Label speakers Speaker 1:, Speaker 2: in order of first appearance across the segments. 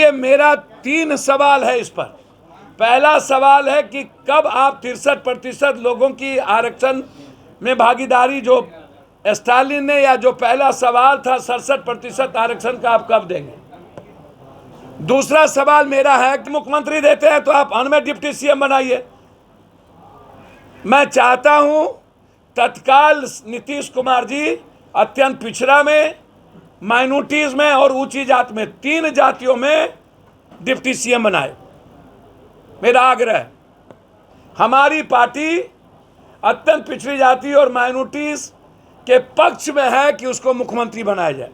Speaker 1: इसलिए मेरा 3 सवाल है इस पर। पहला सवाल है कि कब आप 63% लोगों की आरक्षण में भागीदारी, जो स्टालिन ने, या जो पहला सवाल था 67% आरक्षण का, आप कब देंगे? दूसरा सवाल मेरा है कि मुख्यमंत्री देते हैं तो आप हमें डिप्टी सीएम बनाइए। मैं चाहता हूं तत्काल नीतीश कुमार जी अत्यंत पिछड़ा में, माइनॉरिटीज में और ऊंची जात में, 3 जातियों में डिप्टी सीएम बनाए। मेरा आग्रह है। हमारी पार्टी अत्यंत पिछड़ी जाति और माइनॉरिटीज के पक्ष में है कि उसको मुख्यमंत्री बनाया जाए।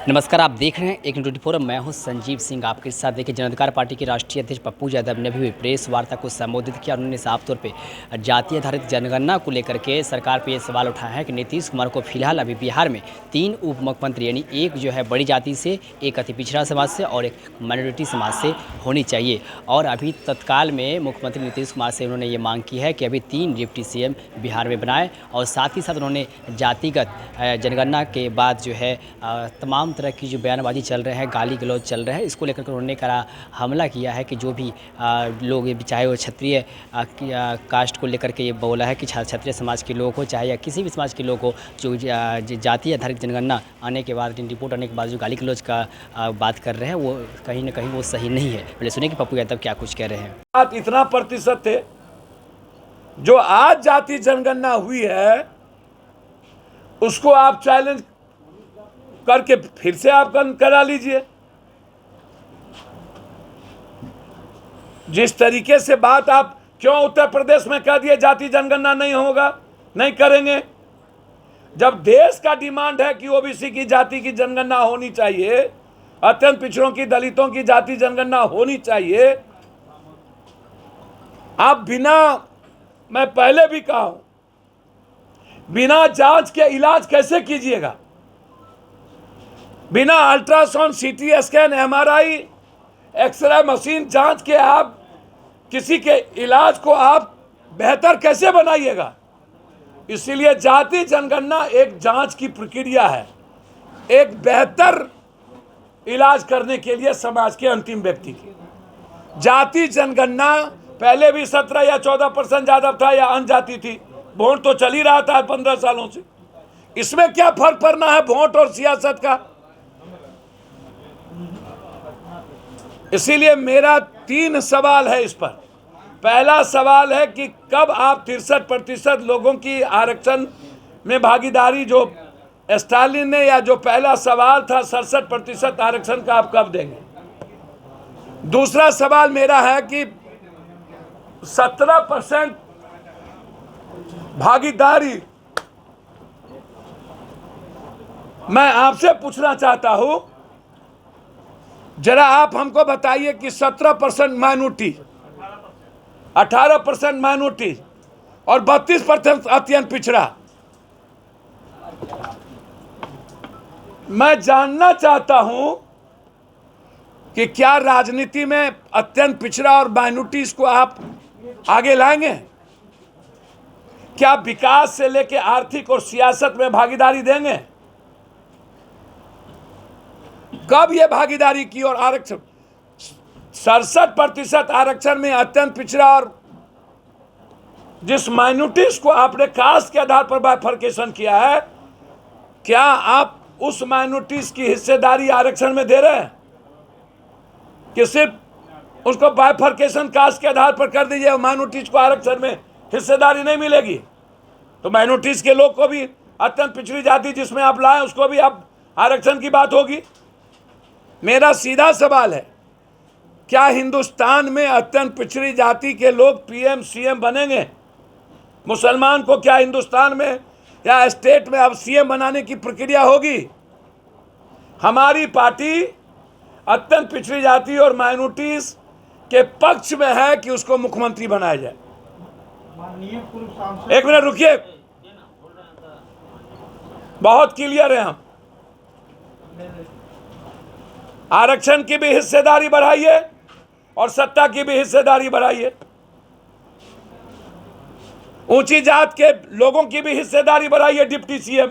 Speaker 2: नमस्कार, आप देख रहे हैं एक 24। मैं हूं संजीव सिंह आपके साथ। देखिए, जन अधिकार पार्टी के राष्ट्रीय अध्यक्ष पप्पू यादव ने भी प्रेस वार्ता को संबोधित किया। उन्होंने साफ तौर पे जाति आधारित जनगणना को लेकर के सरकार पे ये सवाल उठाया है कि नीतीश कुमार को फिलहाल अभी बिहार में 3 उप मुख्यमंत्री, यानी एक जो है बड़ी जाति से, एक अति पिछड़ा समाज से और एक माइनॉरिटी समाज से होनी चाहिए। और अभी तत्काल में मुख्यमंत्री नीतीश कुमार से उन्होंने ये मांग की है कि अभी 3 डिप्टी सीएम बिहार में बनाए। और साथ ही साथ उन्होंने जातिगत जनगणना के बाद जो है तमाम तरह की जो बयानबाजी चल रहे हैं, गाली गलौज चल रहे हैं, इसको लेकर उन्होंने कड़ा हमला किया है कि जो भी लोग, चाहे वो क्षत्रिय कास्ट को लेकर के ये बोला है कि क्षत्रिय समाज के लोग हो, चाहे या किसी भी समाज के लोग हो, जो जाति आधारित जनगणना आने के बाद, रिपोर्ट आने के बाद जो गाली गलौज का बात कर रहे हैं, वो कहीं ना कहीं वो सही नहीं है। पहले सुनिए कि पप्पू यादव क्या कुछ कह रहे हैं।
Speaker 1: बात इतना प्रतिशत थे जो आज जाति जनगणना हुई है, उसको आप चैलेंज करके फिर से आप करा लीजिए। जिस तरीके से बात आप क्यों उत्तर प्रदेश में कह दिए जाति जनगणना नहीं होगा, नहीं करेंगे, जब देश का डिमांड है कि ओबीसी की जाति की जनगणना होनी चाहिए, अत्यंत पिछड़ों की, दलितों की जाति जनगणना होनी चाहिए। आप बिना, मैं पहले भी कहा हूं, बिना जांच के इलाज कैसे कीजिएगा? बिना ultrasound, CT scan, MRI, x ray machine जांच के आप किसी के इलाज को आप बेहतर कैसे बनाइएगा? इसीलिए जाति जनगणना एक जांच की प्रक्रिया है, एक बेहतर इलाज करने के लिए समाज के अंतिम व्यक्ति की। जाति जनगणना पहले भी 17 या 14% ज्यादा था या अन्य जाति थी, वोट तो चल ही रहा था 15 सालों से। इसमें क्या फर्क पड़ना है वोट और सियासत का? इसीलिए मेरा 3 सवाल है इस पर। पहला सवाल है कि कब आप 63% लोगों की आरक्षण में भागीदारी, जो स्टालिन ने, या जो पहला सवाल था 67% आरक्षण का, आप कब देंगे? दूसरा सवाल मेरा है कि 17% भागीदारी, मैं आपसे पूछना चाहता हूं, जरा आप हमको बताइए कि 17% माइनॉरिटी, 18% माइनॉरिटी और 32% अत्यंत पिछड़ा, मैं जानना चाहता हूं कि क्या राजनीति में अत्यंत पिछड़ा और माइनॉरिटीज को आप आगे लाएंगे? क्या विकास से लेकर आर्थिक और सियासत में भागीदारी देंगे? कब ये भागीदारी की? और आरक्षण 67% आरक्षण में अत्यंत पिछड़ा और जिस माइनॉरिटीज को आपने कास्ट के आधार पर बाइफर्केशन किया है, क्या आप उस माइनॉरिटीज की हिस्सेदारी आरक्षण में दे रहे हैं कि सिर्फ उसको बाइफर्केशन कास्ट के आधार पर कर दीजिए, माइनॉरिटीज को आरक्षण में हिस्सेदारी नहीं मिलेगी? तो माइनॉरिटीज के लोग को भी, अत्यंत पिछड़ी जाति जिसमें आप लाए, उसको भी आप आरक्षण की बात होगी। मेरा सीधा सवाल है, क्या हिंदुस्तान में अत्यंत पिछड़ी जाति के लोग पीएम सीएम बनेंगे? मुसलमान को क्या हिंदुस्तान में या स्टेट में अब सीएम बनाने की प्रक्रिया होगी? हमारी पार्टी अत्यंत पिछड़ी जाति और माइनॉरिटीज के पक्ष में है कि उसको मुख्यमंत्री बनाया जाए। एक मिनट रुकिए, बहुत क्लियर है हम। आरक्षण की भी हिस्सेदारी बढ़ाइए और सत्ता की भी हिस्सेदारी बढ़ाइए। ऊंची जात के लोगों की भी हिस्सेदारी बढ़ाइए। डिप्टी सीएम,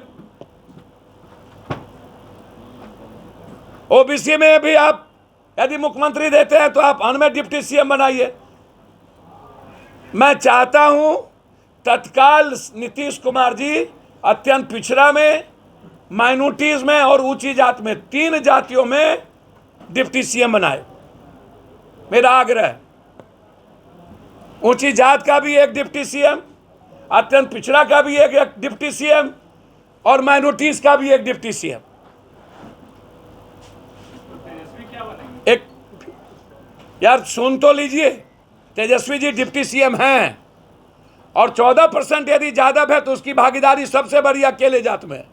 Speaker 1: ओबीसी में भी आप यदि मुख्यमंत्री देते हैं तो आप हमें डिप्टी सीएम बनाइए। मैं चाहता हूं तत्काल नीतीश कुमार जी अत्यंत पिछड़ा में, माइनॉरिटीज में और ऊंची जात में, 3 जातियों में डिप्टी सीएम बनाए। मेरा आग्रह है, ऊंची जात का भी एक डिप्टी सीएम, अत्यंत पिछड़ा का भी एक डिप्टी सीएम और माइनॉरिटीज का भी एक डिप्टी सीएम। एक यार सुन तो लीजिए, तेजस्वी जी डिप्टी सीएम हैं और 14% यदि ज्यादा है तो उसकी भागीदारी सबसे बड़ी अकेले जात में है।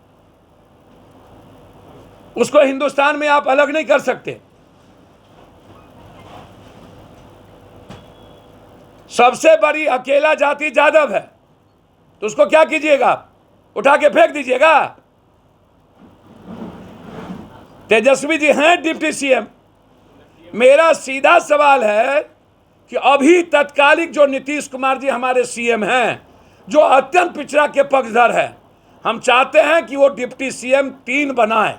Speaker 1: उसको हिंदुस्तान में आप अलग नहीं कर सकते। सबसे बड़ी अकेला जाति यादव है, तो उसको क्या कीजिएगा? उठा के फेंक दीजिएगा? तेजस्वी जी हैं डिप्टी सीएम। मेरा सीधा सवाल है कि अभी तत्कालिक जो नीतीश कुमार जी हमारे सीएम हैं, जो अत्यंत पिछड़ा के पक्षधर है, हम चाहते हैं कि वो डिप्टी सीएम 3 बनाए,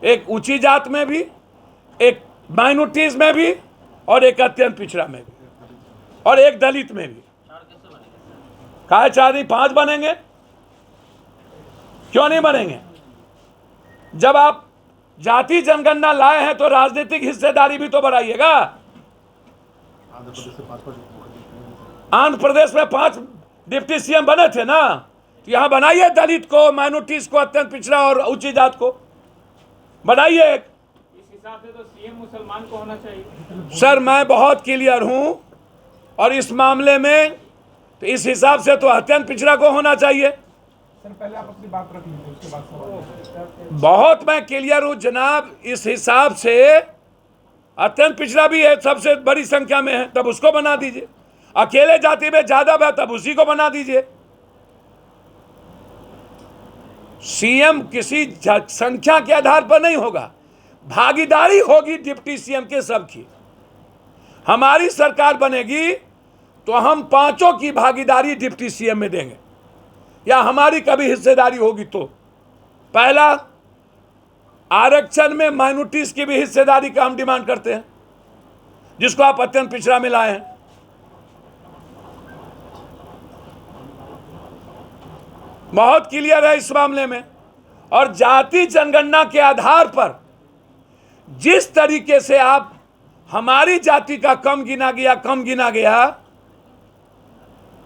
Speaker 1: एक ऊंची जात में भी, एक माइनॉरिटीज में भी और एक अत्यंत पिछड़ा में भी और एक दलित में भी। काहे 4 नहीं 5 बनेंगे? क्यों नहीं बनेंगे? जब आप जाति जनगणना लाए हैं तो राजनीतिक हिस्सेदारी भी तो बढ़ाइएगा। आंध्र प्रदेश में 5 डिप्टी सीएम बने थे ना, तो यहां बनाइए दलित को, माइनॉरिटीज को, अत्यंत पिछड़ा और ऊंची जात को बनाइए।
Speaker 3: इस हिसाब से तो सीएम मुसलमान को होना चाहिए।
Speaker 1: सर मैं बहुत क्लियर हूं और इस मामले में तो इस हिसाब से तो अत्यंत पिछड़ा को होना चाहिए।
Speaker 4: सर पहले आप अपनी बात रख लीजिए, उसके बाद सवाल।
Speaker 1: बहुत मैं क्लियर हूं जनाब, इस हिसाब से अत्यंत पिछड़ा भी है, सबसे बड़ी संख्या में है, तब उसको बना दीजिए। अकेले जाति में ज्यादा है तब उसी को बना दीजिए। सीएम किसी संख्या के आधार पर नहीं होगा, भागीदारी होगी डिप्टी सीएम के सबकी। हमारी सरकार बनेगी तो हम 5 की भागीदारी डिप्टी सीएम में देंगे, या हमारी कभी हिस्सेदारी होगी तो। पहला, आरक्षण में माइनॉरिटीज की भी हिस्सेदारी का हम डिमांड करते हैं, जिसको आप अत्यंत पिछड़ा में लाए हैं। बहुत क्लियर है इस मामले में। और जाति जनगणना के आधार पर जिस तरीके से आप हमारी जाति का कम गिना गया,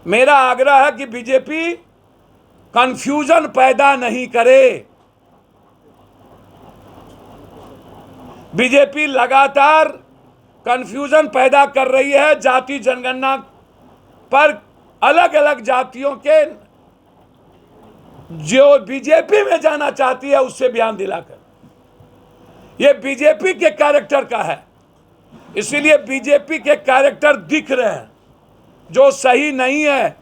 Speaker 1: मेरा आग्रह है कि बीजेपी कंफ्यूजन पैदा नहीं करे। बीजेपी लगातार कंफ्यूजन पैदा कर रही है जाति जनगणना पर। अलग अलग जातियों के जो बीजेपी में जाना चाहती है उससे बयान दिलाकर, यह बीजेपी के कैरेक्टर का है, इसीलिए बीजेपी के कैरेक्टर दिख रहे हैं जो सही नहीं है।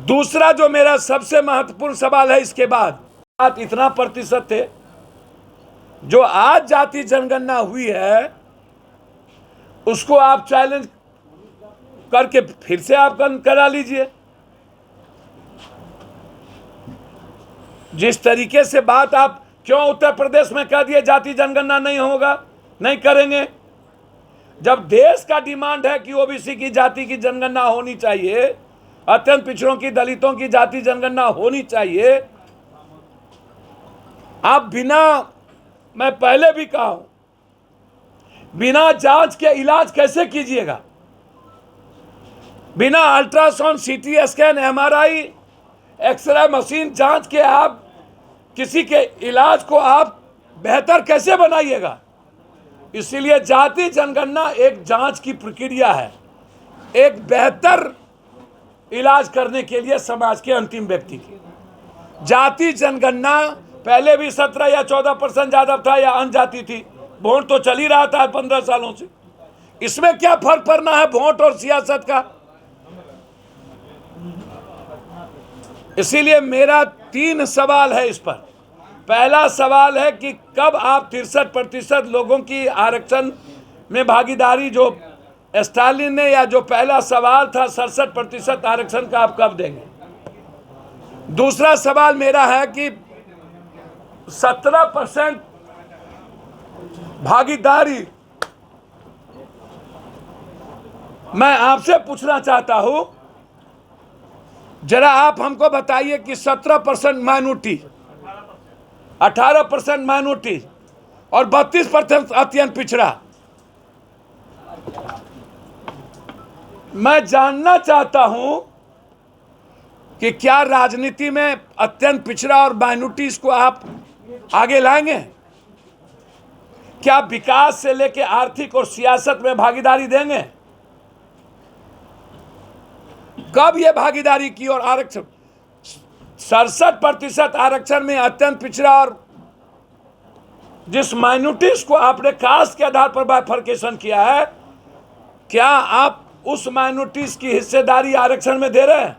Speaker 1: दूसरा जो मेरा सबसे महत्वपूर्ण सवाल है इसके बाद, इतना प्रतिशत थे जो आज जाति जनगणना हुई है, उसको आप चैलेंज करके फिर से आप करा लीजिए। जिस तरीके से बात आप क्यों उत्तर प्रदेश में कह दिए जाति जनगणना नहीं होगा, नहीं करेंगे, जब देश का डिमांड है कि ओबीसी की जाति की जनगणना होनी चाहिए, अत्यंत पिछड़ों की, दलितों की जाति जनगणना होनी चाहिए। आप मैं पहले भी कहा हूं, बिना जांच के इलाज कैसे कीजिएगा? बिना ultrasound, CT scan, MRI, x ray machine जांच के आप किसी के इलाज को आप बेहतर कैसे बनाइएगा? इसीलिए जाति जनगणना एक जांच की प्रक्रिया है, एक बेहतर इलाज करने के लिए समाज के अंतिम व्यक्ति की। जाति जनगणना पहले भी 17 या 14% ज्यादा था या अनजाति थी, वोट तो चल ही रहा था 15 सालों से। इसमें क्या फर्क पड़ना है वोट और सियासत का? इसीलिए मेरा 3 सवाल है इस पर। पहला सवाल है कि कब आप 63% लोगों की आरक्षण में भागीदारी, जो स्टालिन ने, या जो पहला सवाल था 67% आरक्षण का, आप कब देंगे? दूसरा सवाल मेरा है कि 17% भागीदारी, मैं आपसे पूछना चाहता हूं, जरा आप हमको बताइए कि 17% माइनॉरिटी, 18% माइनॉरिटी और 32% अत्यंत पिछड़ा। मैं जानना चाहता हूं कि क्या राजनीति में अत्यंत पिछड़ा और माइनॉरिटीज को आप आगे लाएंगे? क्या विकास से लेकर आर्थिक और सियासत में भागीदारी देंगे? कब यह भागीदारी की? और आरक्षण 67% आरक्षण में अत्यंत पिछड़ा और जिस माइनॉरिटीज को आपने कास्ट के आधार पर बाइफर्केशन किया है, क्या आप उस माइनॉरिटीज की हिस्सेदारी आरक्षण में दे रहे हैं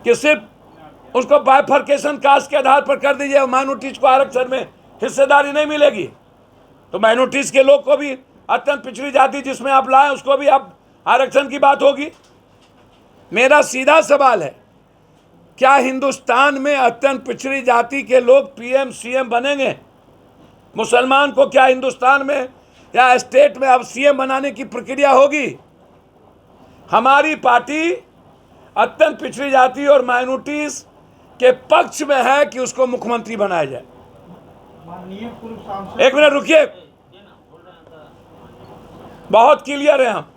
Speaker 1: कि सिर्फ उसको बाइफर्केशन कास्ट के आधार पर कर दीजिए और माइनॉरिटीज को आरक्षण में हिस्सेदारी नहीं मिलेगी? तो माइनॉरिटीज के लोग को भी, अत्यंत पिछड़ी जाति जिसमें आप लाए उसको भी आप आरक्षण की बात होगी। मेरा सीधा सवाल है, क्या हिंदुस्तान में अत्यंत पिछड़ी जाति के लोग पीएम सीएम बनेंगे? मुसलमान को क्या हिंदुस्तान में या स्टेट में अब सीएम बनाने की प्रक्रिया होगी? हमारी पार्टी अत्यंत पिछड़ी जाति और माइनॉरिटीज के पक्ष में है कि उसको मुख्यमंत्री बनाया जाए।
Speaker 4: माननीय पूर्व सांसद,
Speaker 1: एक मिनट रुकिए, बहुत क्लियर है हम।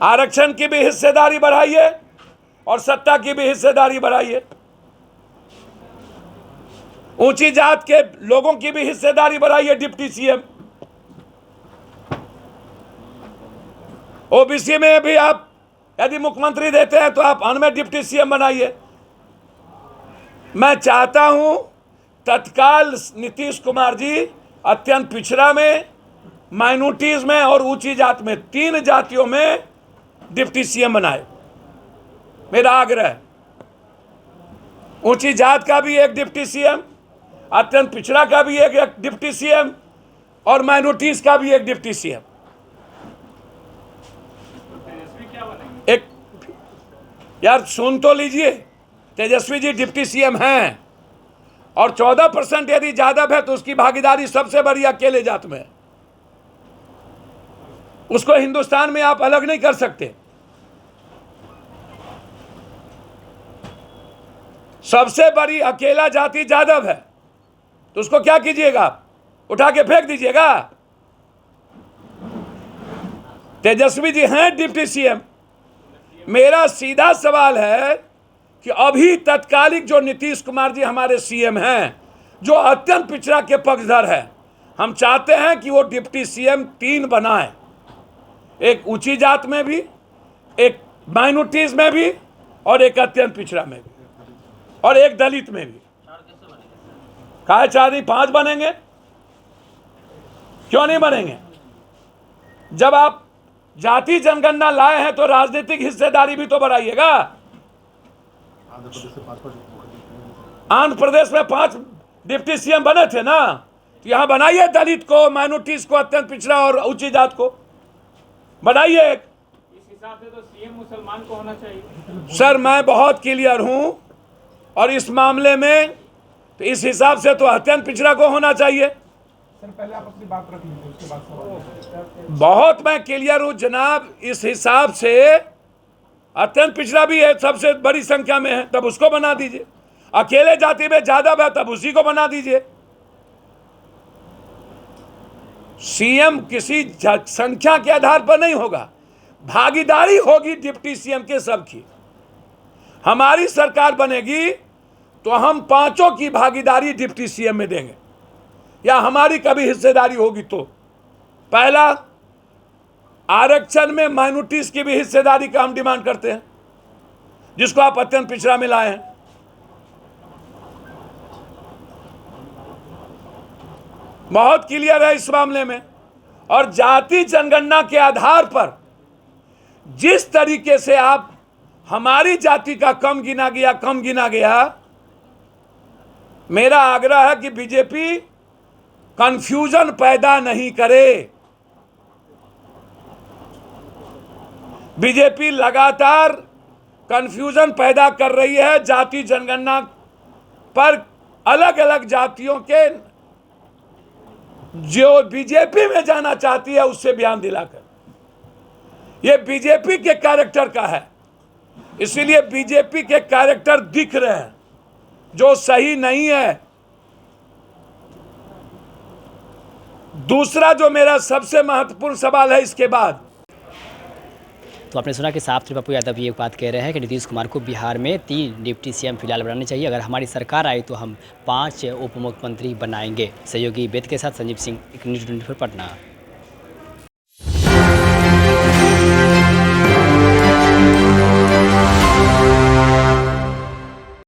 Speaker 1: आरक्षण की भी हिस्सेदारी बढ़ाइए और सत्ता की भी हिस्सेदारी बढ़ाइए। ऊंची जात के लोगों की भी हिस्सेदारी बढ़ाइए। डिप्टी सीएम, ओबीसी में भी आप यदि मुख्यमंत्री देते हैं तो आप उनमें डिप्टी सीएम बनाइए। मैं चाहता हूं तत्काल नीतीश कुमार जी अत्यंत पिछड़ा में, माइनॉरिटीज में और ऊंची जात में, 3 जातियों में डिप्टी सीएम बनाए। मेरा आग्रह है, ऊंची जात का भी एक डिप्टी सीएम, अत्यंत पिछड़ा का भी एक डिप्टी सीएम और माइनॉरिटीज का भी एक डिप्टी सीएम। एक यार सुन तो लीजिए, तेजस्वी जी डिप्टी सीएम हैं और 14% यदि यादव है तो उसकी भागीदारी सबसे बड़ी अकेले जात में है। उसको हिंदुस्तान में आप अलग नहीं कर सकते। सबसे बड़ी अकेला जाति यादव है तो उसको क्या कीजिएगा? उठा के फेंक दीजिएगा? तेजस्वी जी हैं डिप्टी सीएम। मेरा सीधा सवाल है कि अभी तत्कालिक जो नीतीश कुमार जी हमारे सीएम हैं, जो अत्यंत पिछड़ा के पक्षधर है, हम चाहते हैं कि वो डिप्टी सीएम 3 बनाए, एक ऊंची जात में भी, एक माइनॉरिटीज में भी और एक अत्यंत पिछड़ा में भी और एक दलित में भी। कहा 4 नहीं 5 बनेंगे? क्यों नहीं बनेंगे? जब आप जाति जनगणना लाए हैं तो राजनीतिक हिस्सेदारी भी तो बढ़ाइएगा। आंध्र प्रदेश में 5 डिप्टी सीएम बने थे ना, तो यहां बनाइए दलित को, माइनॉरिटीज को, अत्यंत पिछड़ा और ऊंची जात को बनाइए।
Speaker 3: इस हिसाब से तो सीएम मुसलमान को होना चाहिए।
Speaker 1: सर मैं बहुत क्लियर हूं और इस मामले में तो इस हिसाब से तो अत्यंत पिछड़ा को होना चाहिए।
Speaker 4: सर पहले आप अपनी बात रख लीजिए, उसके बाद सवाल।
Speaker 1: बहुत मैं क्लियर हूं जनाब, इस हिसाब से अत्यंत पिछड़ा भी है, सबसे बड़ी संख्या में है, तब उसको बना दीजिए। अकेले जाति में ज्यादा है तब उसी को बना दीजिए। सीएम किसी संख्या के आधार पर नहीं होगा, भागीदारी होगी डिप्टी सीएम के सबकी। हमारी सरकार बनेगी तो हम 5 की भागीदारी डिप्टी सीएम में देंगे, या हमारी कभी हिस्सेदारी होगी तो। पहला, आरक्षण में माइनॉरिटीज की भी हिस्सेदारी का हम डिमांड करते हैं, जिसको आप अत्यंत पिछड़ा में लाए हैं। बहुत क्लियर है इस मामले में। और जाति जनगणना के आधार पर जिस तरीके से आप हमारी जाति का कम गिना गया, मेरा आग्रह है कि बीजेपी कंफ्यूजन पैदा नहीं करे। बीजेपी लगातार कंफ्यूजन पैदा कर रही है। जाति जनगणना पर अलग अलग जातियों के जो बीजेपी में जाना चाहती है उससे बयान दिलाकर, ये बीजेपी के कैरेक्टर का है। इसीलिए बीजेपी के कैरेक्टर दिख रहे हैं जो सही नहीं है। दूसरा जो मेरा सबसे महत्वपूर्ण सवाल है इसके बाद,
Speaker 2: तो आपने सुना कि साफ तौर पर पप्पू यादव ये बात कह रहे हैं कि नीतीश कुमार को बिहार में 3 डिप्टी सीएम फिलहाल बनाने चाहिए। अगर हमारी सरकार आई तो हम 5 उप मुख्यमंत्री बनाएंगे। सहयोगी वेद के साथ संजीव सिंह, न्यूज़ 24 पटना।